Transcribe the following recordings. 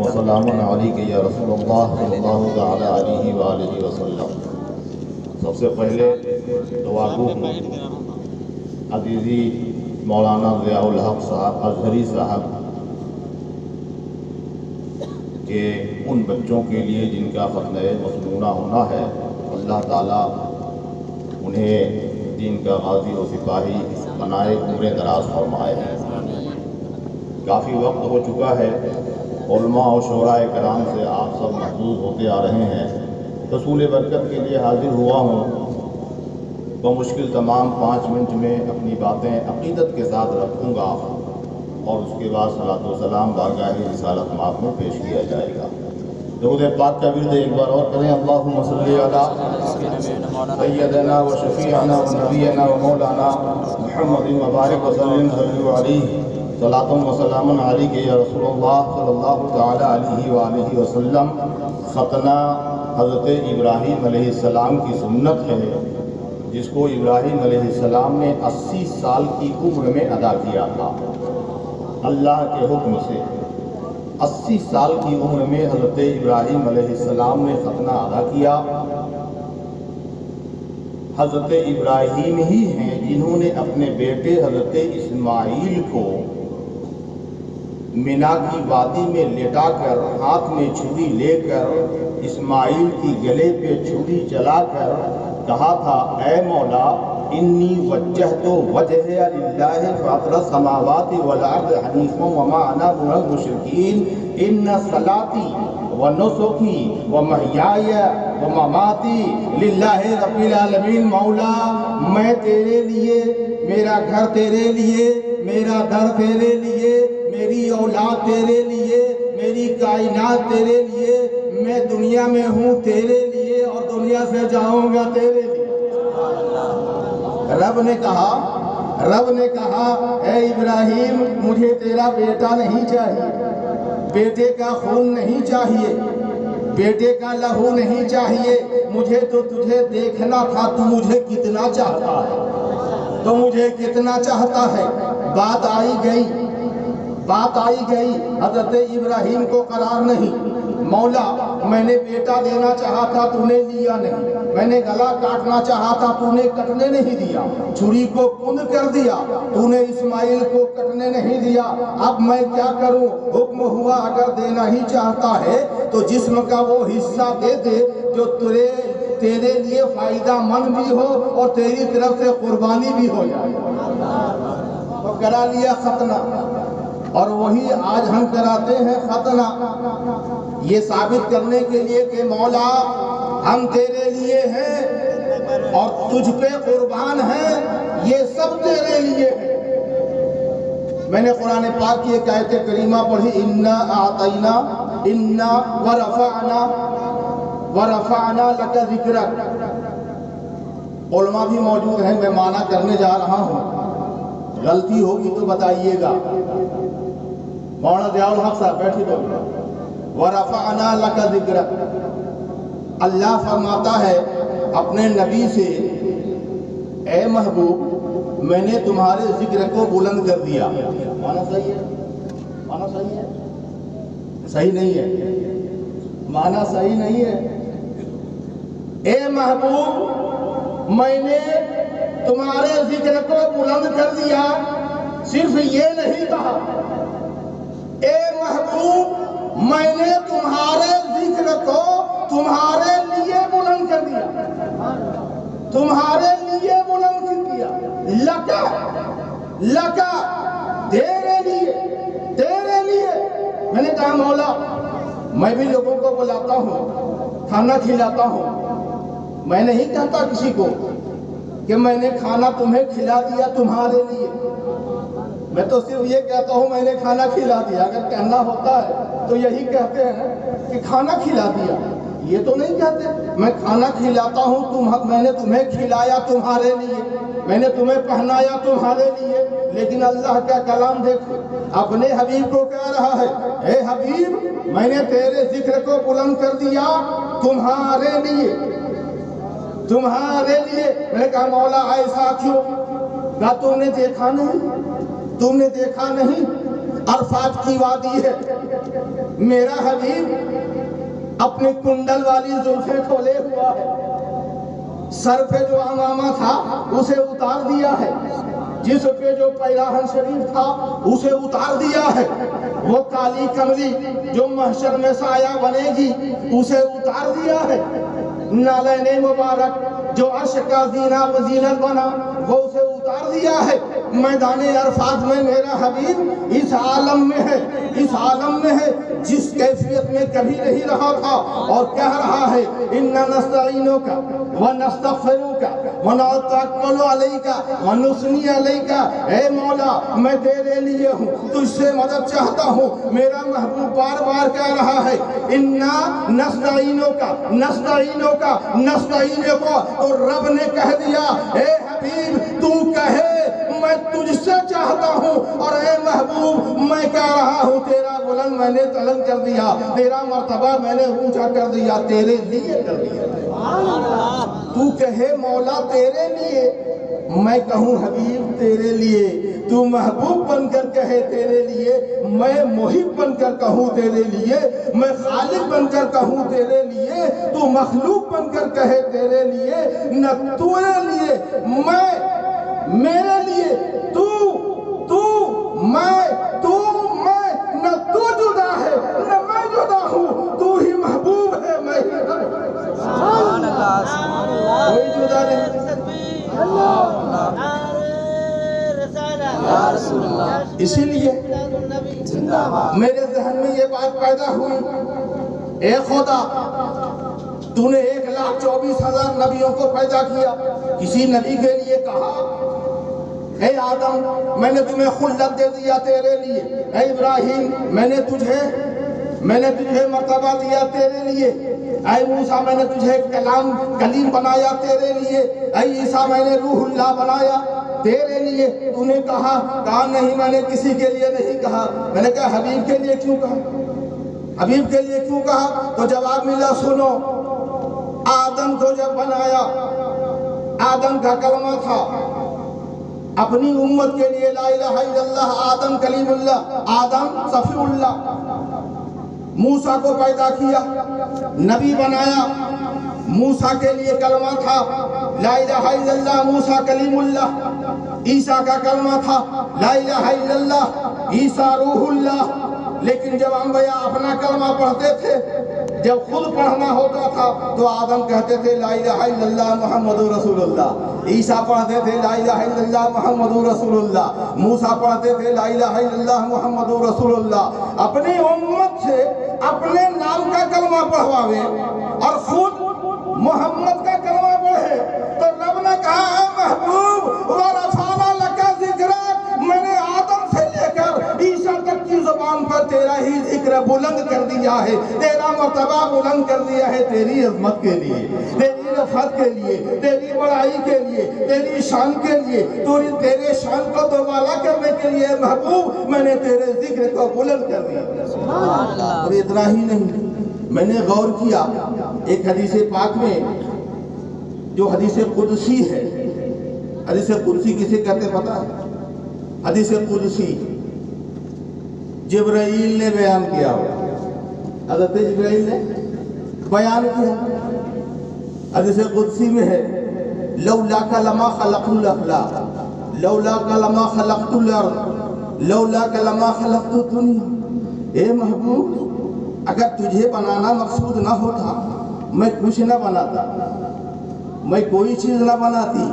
وسلام علیک یا رسول اللہ صلی اللہ تعالی علیہ وآلہ وسلم۔ سب سے پہلے دعا گو عزیزی مولانا ضیاء الحق صاحب ازہری صاحب کہ ان بچوں کے لیے جن کا ختنہ مسنونہ ہونا ہے، اللہ تعالیٰ انہیں دین کا غازی و سپاہی بنائے، عمر دراز فرمائے ہیں۔ کافی وقت ہو چکا ہے، علماء اور شعراء کرام سے آپ سب محظوظ ہوتے آ رہے ہیں۔ رسول برکت کے لیے حاضر ہوا ہوں، بمشکل تمام 5 منٹ میں اپنی باتیں عقیدت کے ساتھ رکھوں گا اور اس کے بعد صلاۃ و سلام بارگاہ رسالت مآب میں پیش کیا جائے گا۔ درود پاک کا ورد ایک بار اور کریں، اللہم صلی علی سیدنا و شفیعنا و نبینا و مولانا محمد مبارک وسلم صلی علیہ صلاۃ و سلام علیک یا رسول اللہ صلی اللہ تعالی علیہ وآلہ وسلم۔ ختنہ حضرت ابراہیم علیہ السلام کی سنت ہے، جس کو ابراہیم علیہ السلام نے 80 سال کی عمر میں ادا کیا تھا۔ اللہ کے حکم سے 80 سال کی عمر میں حضرت ابراہیم علیہ السلام نے ختنہ ادا کیا۔ حضرت ابراہیم ہی ہیں جنہوں نے اپنے بیٹے حضرت اسماعیل کو مینا کی وادی میں لٹا کر ہاتھ میں چھری لے کر اسماعیل کی گلے پہ چھری چلا کر کہا تھا، اے مولا انی وجہت وجہی للہ فاطر السماوات والارض حنیفا وما انا من المشرکین ان صلاتی ونسکی ومحیای ومماتی للہ رب العالمین۔ مولا میں تیرے لیے، میرا گھر تیرے لیے، میرا در تیرے لیے، میری اولاد تیرے لیے، میری کائنات تیرے لیے، میں دنیا میں ہوں تیرے لیے اور دنیا سے جاؤں گا تیرے لیے۔ رب نے کہا اے ابراہیم مجھے تیرا بیٹا نہیں چاہیے، بیٹے کا خون نہیں چاہیے، بیٹے کا لہو نہیں چاہیے، مجھے تو تجھے دیکھنا تھا تو مجھے کتنا چاہتا ہے، تو مجھے کتنا چاہتا ہے۔ بات آئی گئی حضرت ابراہیم کو قرار نہیں، مولا میں نے بیٹا دینا چاہا تھا تو نے دیا نہیں، میں نے گلا کاٹنا چاہا تھا تو نے کٹنے نہیں دیا، چھری کو کند کر دیا تو نے اسماعیل کو کٹنے نہیں دیا، اب میں کیا کروں؟ حکم ہوا اگر دینا ہی چاہتا ہے تو جسم کا وہ حصہ دے دے جو تیرے لیے فائدہ مند بھی ہو اور تیری طرف سے قربانی بھی ہو جائے۔ تو کرا لیا ختنہ، اور وہی آج ہم کراتے ہیں ختنہ، یہ ثابت کرنے کے لیے کہ مولا ہم تیرے لیے ہیں اور تجھ پہ قربان ہیں، یہ سب تیرے لیے ہے۔ میں نے قرآن پاک کی ایک آیت کریمہ پڑھی، انا اعطینا انا ورفعنا لک ذکرک۔ علماء بھی موجود ہیں، میں معنی کرنے جا رہا ہوں، غلطی ہوگی تو بتائیے گا۔ مولانا ضیاء الحق صاحب بیٹھی تو وَرَفَعْنَا لَكَ ذِكْرَكَ۔ اللہ فرماتا ہے اپنے نبی سے، اے محبوب میں نے تمہارے ذکر کو بلند کر دیا۔ معنی صحیح ہے؟ معنی صحیح ہے؟ صحیح نہیں ہے، معنی صحیح نہیں ہے۔ اے محبوب میں نے تمہارے ذکر کو بلند کر دیا، صرف یہ نہیں کہا، اے محبوب میں نے تمہارے ذکر کو تمہارے لیے بلند کر دیا، تمہارے لیے بلند کر دیا۔ لکا تیرے لیے۔ میں نے کہا مولا میں بھی لوگوں کو بلاتا ہوں، کھانا کھلاتا ہوں، میں نہیں کہتا کسی کو کہ میں نے کھانا تمہیں کھلا دیا تمہارے لیے، میں تو صرف یہ کہتا ہوں میں نے کھانا کھلا دیا۔ اگر کہنا ہوتا ہے تو یہی کہتے ہیں کہ کھانا کھلا دیا، یہ تو نہیں کہتے۔ میں کھانا کھلاتا ہوں، میں نے تمہیں کھلایا تمہارے لیے، میں نے تمہیں پہنایا تمہارے لیے، لیکن اللہ کا کلام دیکھو، اپنے حبیب کو کہہ رہا ہے، اے حبیب میں نے تیرے ذکر کو بلند کر دیا تمہارے لیے، تمہارے لیے۔ میں نے کہا مولا ایسا کیوں؟ کہا تم نے دیکھا نہیں، عرفات کی وادی ہے، میرا حبیب اپنی کنڈل والی زلفیں کھولے ہوا ہے، سر پہ جو عمامہ تھا اسے اتار دیا ہے، جس پہ جو پیراہن شریف تھا اسے اتار دیا ہے، وہ کالی کملی جو محشر میں سایہ بنے گی اسے اتار دیا ہے، نالین مبارک جو عرش کا زینہ و زینت بنا وہ اسے اتار دیا ہے۔ میدان عرفات میں میرا حبیب اس عالم میں ہے، اس عالم میں ہے جس کیفیت میں کبھی نہیں رہا تھا، اور کہہ رہا ہے اِنَّا نَسْتَعِينُكَ وَنَسْتَغْفِرُكَ وَنَتَوَكَّلُ عَلَيْكَ وَنُثْنِي عَلَيْكَ، اے مولا میں تیرے لیے ہوں، تجھ سے مدد چاہتا ہوں۔ میرا محبوب بار بار کہہ رہا ہے اِنَّا نَسْتَعِينُكَ نَسْتَعِينُكَ نَسْتَعِينُكَ، تو رب نے کہہ دیا اے حبیب تو کہے میں تجھ سے چاہتا ہوں، اور اے محبوب میں کہہ رہا ہوں تیرا بلند میں نے بلند کر دیا، تیرا مرتبہ میں نے اونچا کر دیا، تیرے لیے کر دیا۔ تو کہے مولا تیرے لیے، میں کہوں حبیب تیرے لیے، تو محبوب بن کر کہے تیرے لیے، میں محب بن کر کہوں تیرے لیے، میں خالق بن کر کہوں تیرے لیے، تو مخلوق بن کر کہے تیرے لیے، نہ تیرے لیے میں، میرے لیے تو میں، نہ تو جدا ہے نہ میں جدا ہوں، تو ہی محبوب ہے میں ہی سبحان اللہ سبحان اللہ، کوئی جدا نہیں۔ یا رسول اللہ، اسی لیے زندہ باد۔ میرے ذہن میں یہ بات پیدا ہوئی، اے خدا تو نے 1,24,000 نبیوں کو پیدا کیا، کسی نبی کے لیے کہا اے آدم میں نے تمہیں خلت دے دیا تیرے لیے، اے ابراہیم میں نے تجھے مرتبہ دیا تیرے لیے، اے موسیٰ میں نے تجھے کلیم بنایا تیرے لیے، اے عیسیٰ میں نے روح اللہ بنایا تیرے لیے، تو نے کہا نہیں میں نے کسی کے لیے نہیں کہا، میں نے کہا حبیب کے لیے کیوں کہا، حبیب کے لیے کیوں کہا؟ تو جواب ملا سنو، آدم کو جب بنایا، آدم کا کلمہ تھا اپنی امت کے لیے لا الہ الا اللہ، آدم کلیم اللہ، آدم صفی اللہ، موسیٰ کو پیدا کیا نبی بنایا، موسیٰ کے لیے کلمہ تھا لا الہ الا اللہ، موسیٰ کلیم اللہ، عیسیٰ کا کلمہ تھا لا الہ الا اللہ، عیسیٰ روح اللہ، لیکن جب انبیاء اپنا کلمہ پڑھتے تھے، جب خود پڑھنا ہوتا تھا تو آدم کہتے تھے لا الہ الا اللہ محمد رسول اللہ، عیسیٰ پڑھتے تھے لا الہ الا اللہ محمد رسول اللہ، موسیٰ پڑھتے تھے لا الہ الا اللہ محمد رسول اللہ۔ اپنی امت سے اپنے نام کا کلمہ پڑھواوے اور خود محمد کا کلمہ پڑھے، تو رب نے کہا اے محبوب وَرَفَعْنَا لَكَ ذِكْرَكَ، میں نے آدم سے لے کر عیسیٰ تک کی زبان پر تیرا ہی ذکر بلند کر دیا ہے، تیرا مرتبہ بلند کر دیا ہے، تیری عظمت کے لیے، تیری رفعت کے لیے، تیری بڑائی کے لیے، تیری شان کے لیے، تیرے شان کو دوبالا کرنے کے لیے محبوب میں نے تیرے ذکر کو بلند کر دیا۔ اور اتنا ہی نہیں، میں نے غور کیا ایک حدیث پاک میں جو حدیث قدسی ہے، حدیث قدسی کسے کہتے پتہ ہے؟ حدیث قدسی جبرائیل نے بیان کیا ہو، حضرت جبرائیل نے بیان کیا، حدیث قدسی میں ہے لولاک لما خلقت الافلاق، لولاک لما خلقت الارض، لولاک لما خلقت الدنیا۔ اے محبوب اگر تجھے بنانا مقصود نہ ہوتا میں کچھ نہ بناتا، میں کوئی چیز نہ بناتی،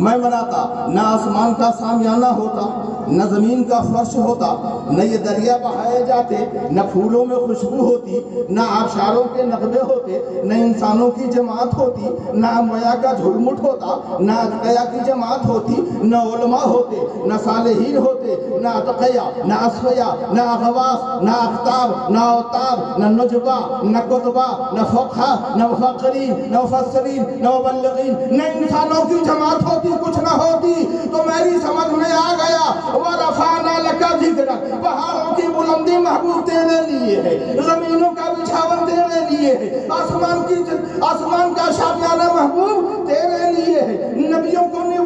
میں بناتا نہ آسمان کا سامیانہ ہوتا، نہ زمین کا فرش ہوتا، نہ یہ دریا بہائے جاتے، نہ پھولوں میں خوشبو ہوتی، نہ آبشاروں کے نغمے ہوتے، نہ انسانوں کی جماعت ہوتی، نہ انبیاء کا جھلمٹ ہوتا، نہ اتقیاء کی جماعت ہوتی، نہ علماء ہوتے، نہ صالحین ہوتے، نہ اتقیاء، نہ اصفیاء، نہ اغواص، نہ اختاب، نہ اوتاب، نہ نجبہ، نہ قطبہ، نہ فقہ، نہ مفکرین، نہ مفسرین، نہ مبلغین، نہ انسانوں کی جماعت ہوتی، کچھ نہ ہوتی، تو میری سمجھ میں آ گیا وَرَفَعْنَا لَكَ ذِكْرَكَ، پہاڑوں کی بلندی محبوب تیرے لیے ہے، زمینوں کا بچھاون تیرے لیے ہے، آسمان کا شامیانہ محبوب تیرے لیے ہے، نبیوں کو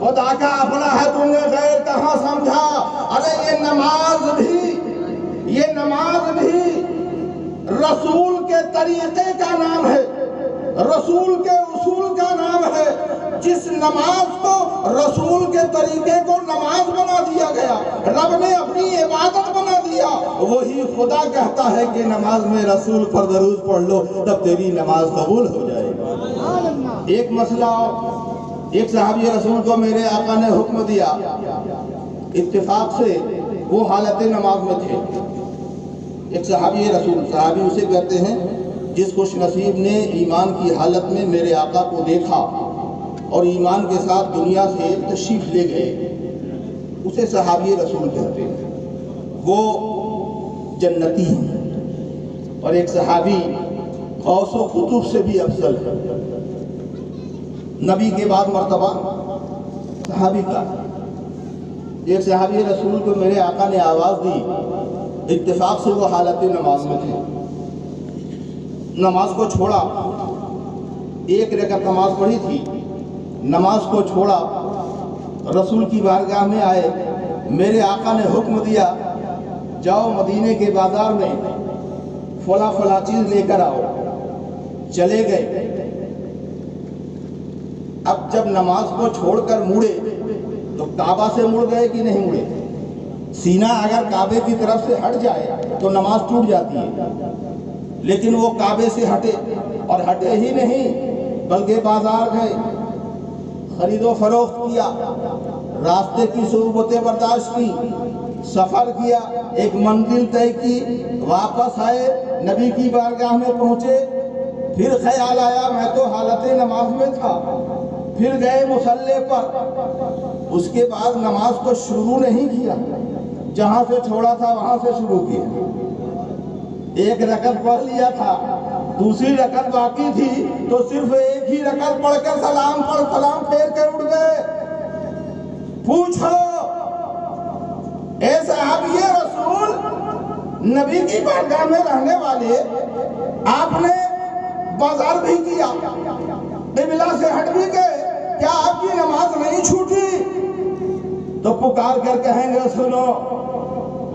خدا کا اپنا ہے تم نے غیر کہاں سمجھا؟ ارے یہ نماز بھی رسول کے طریقے کا نام ہے، رسول کے اصول کا نام ہے۔ جس نماز کو رسول کے طریقے کو نماز بنا دیا گیا، رب نے اپنی عبادت بنا دیا، وہی خدا کہتا ہے کہ نماز میں رسول پر درود پڑھ لو تب تیری نماز قبول ہو جائے گا۔ ایک مسئلہ، ایک صحابی رسول کو میرے آقا نے حکم دیا، اتفاق سے وہ حالت نماز میں تھے۔ ایک صحابی رسول، صحابی اسے کہتے ہیں جس خوش نصیب نے ایمان کی حالت میں میرے آقا کو دیکھا اور ایمان کے ساتھ دنیا سے تشریف لے گئے، اسے صحابی رسول کہتے ہیں، وہ جنتی ہیں۔ اور ایک صحابی غوث و قطب سے بھی افضل ہے، نبی کے بعد مرتبہ صحابی کا۔ ایک صحابی رسول کو میرے آقا نے آواز دی، اتفاق سے وہ حالت نماز میں تھے، نماز کو چھوڑا، ایک رکعت نماز پڑھی تھی، نماز کو چھوڑا، رسول کی بارگاہ میں آئے، میرے آقا نے حکم دیا جاؤ مدینے کے بازار میں فلاں فلاں چیز لے کر آؤ، چلے گئے۔ اب جب نماز کو چھوڑ کر مڑے تو کعبہ سے مڑ گئے کہ نہیں مڑے؟ سینہ اگر کعبے کی طرف سے ہٹ جائے تو نماز ٹوٹ جاتی ہے، لیکن وہ کعبے سے ہٹے، اور ہٹے ہی نہیں بلکہ بازار گئے، خرید و فروخت کیا، راستے کی صعوبتیں برداشت کی، سفر کیا، ایک منزل طے کی، واپس آئے، نبی کی بارگاہ میں پہنچے، پھر خیال آیا میں تو حالت نماز میں تھا، پھر گئے مصلی پر، اس کے بعد نماز کو شروع نہیں کیا، جہاں سے چھوڑا تھا وہاں سے شروع کیا۔ ایک رکعت پڑھ لیا تھا، دوسری رکعت باقی تھی تو صرف ایک ہی رکعت پڑھ کر سلام پھیر کے اٹھ گئے۔ پوچھو اے صحابی رسول، نبی کی بارگاہ میں رہنے والے، آپ نے بازار بھی کیا، قبلہ سے ہٹ بھی گئے، کیا آپ کی نماز نہیں چھوٹی؟ تو پکار کر کہیں گے سنو،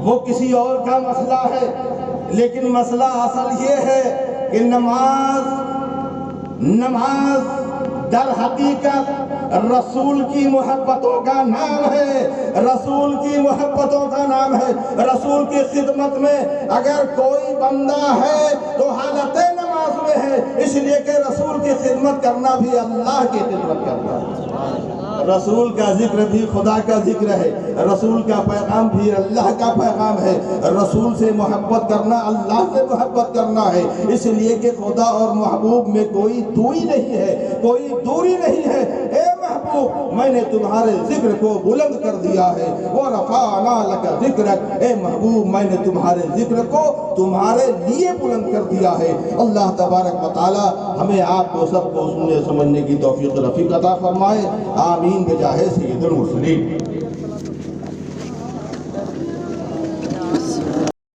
وہ کسی اور کا مسئلہ ہے، لیکن مسئلہ اصل یہ ہے کہ نماز در حقیقت رسول کی محبتوں کا نام ہے، رسول کی محبتوں کا نام ہے۔ رسول کی خدمت میں اگر کوئی بندہ ہے تو حالت نماز میں ہے، اس لیے کہ رسول کی خدمت کرنا بھی اللہ کی خدمت کرنا ہے۔ رسول کا ذکر بھی خدا کا ذکر ہے، رسول کا پیغام بھی اللہ کا پیغام ہے، رسول سے محبت کرنا اللہ سے محبت کرنا ہے، اس لیے کہ خدا اور محبوب میں کوئی دوری نہیں ہے، کوئی دوری نہیں ہے۔ اے محبوب، میں نے تمہارے ذکر کو بلند کر دیا ہے، وَرَفَعْنَا لَكَ ذِكْرَكَ، اے محبوب میں نے تمہارے ذکر کو تمہارے لیے بلند کر دیا ہے۔ اللہ تبارک و تعالی ہمیں آپ کو سب کو سننے سمجھنے کی توفیق رفیق عطا فرمائے، آمین بجاہ سید المرسلین۔